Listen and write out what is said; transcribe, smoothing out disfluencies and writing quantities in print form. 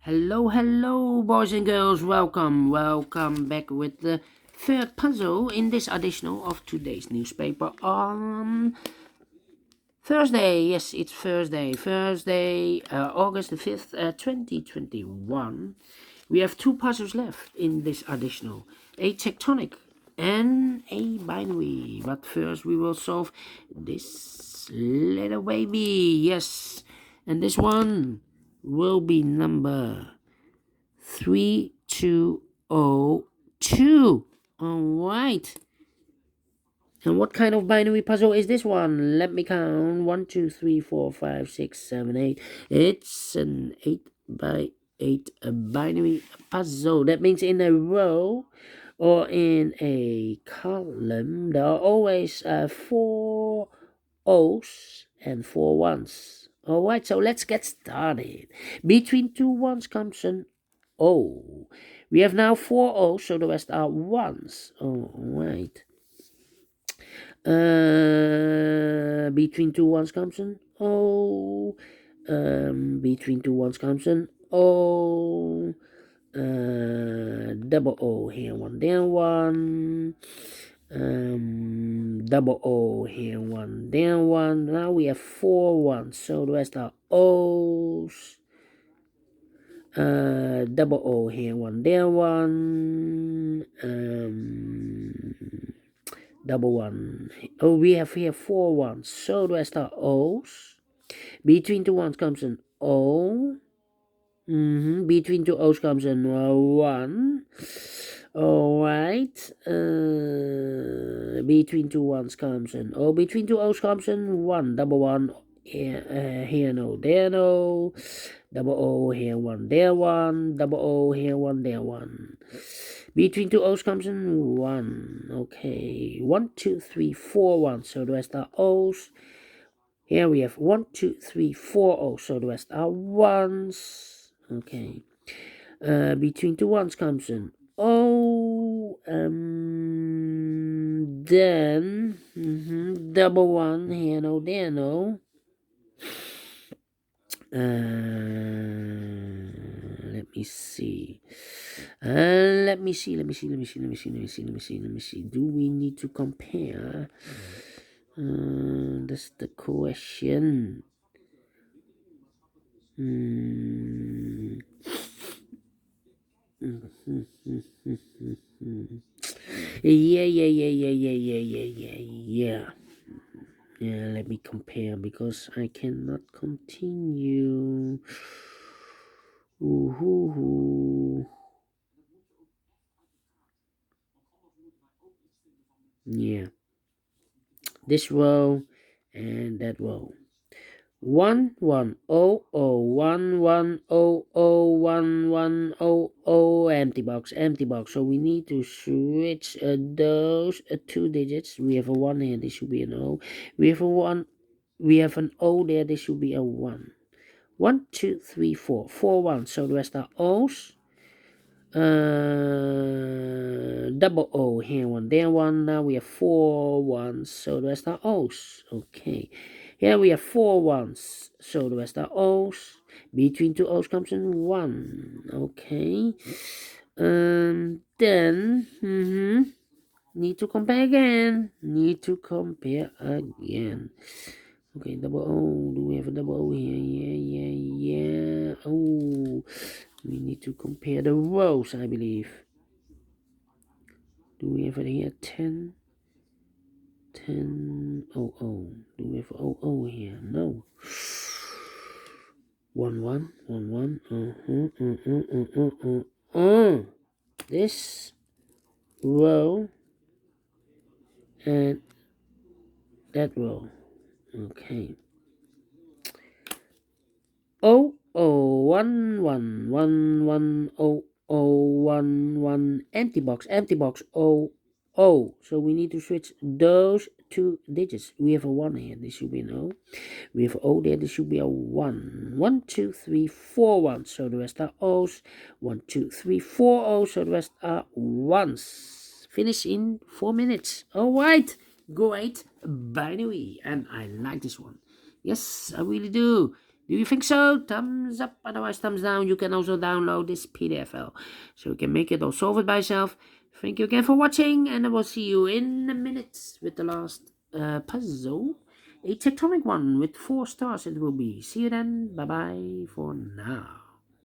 Hello, boys and girls. Welcome back with the third puzzle in this edition of today's newspaper on Thursday. Yes, it's Thursday, August the 5th, 2021. We have two puzzles left in this edition, a tectonic and a binary. But first we will solve this little baby. Yes, and this one will be number 3202. Alright. And what kind of binary puzzle is this one? Let me count. 1, 2, 3, 4, 5, 6, 7, 8. It's an 8 by 8 binary puzzle. That means in a row or in a column, there are always 4 O's and 4 ones. Alright, so let's get started. Between two ones comes an O. We have now 4 O's, so the rest are ones. Alright. Between two ones comes an O. Between two ones comes an O. Double O here, one there, one. Double O here, one there, one. Now we have 4 ones, so the rest are O's. Double O here, one there, one. Double one. Oh, we have here 4 ones, so the rest are O's. Between two ones comes an O. Between two O's comes an 1. Alright. Between two ones comes an O. Between two O's comes an 1. Double one. Here no, there no. Double O here, one there, one. Double O here, one there, one. Between two O's comes in 1. Okay. 1, 2, 3, 4 ones. So the rest are O's. Here we have 1, 2, 3, 4 O's. So the rest are ones. Okay. Between two ones comes an O. Then double one. Here no, there no. Let me see. Let me see. Do we need to compare? That's the question. Yeah, let me compare because I cannot continue. Yeah, this row and that row. 1 1 0 0 1 1 0 0 1 1 0 0 empty box. So we need to switch those 2 digits. We have a 1 here, this should be an O. We have an O there, this should be a 1. 1 2 3 4 4 1, so the rest are O's. Double O here, one there, one. Now we have 4 ones, so the rest are O's. Okay. Here we have 4 ones, so the rest are O's. Between two O's comes in 1. Okay. Then need to compare again. Okay, double O. Do we have a double O here? Yeah. Oh, we need to compare the rows, I believe. Do we have it here? 10 0 0. Do we have 0 0 here? No. 1 1 1 This row and that row. Okay. 0 0 1 1 1 1 0 0 1 1 empty box 0 0. So we need to switch those 2 digits. We have a 1 here, this should be an O. We have O there, this should be a 1. 1 2 3 4 1, so the rest are O's. 1 2 3 4 O's, so the rest are ones. Finish in 4 minutes. Alright, great binary, and I like this one. Yes, I really do. Do you think so? Thumbs up, otherwise thumbs down. You can also download this PDF file so you can make it or solve it by yourself. Thank you again for watching, and I will see you in a minute with the last puzzle. A tectonic one with 4 stars it will be. See you then. Bye bye for now.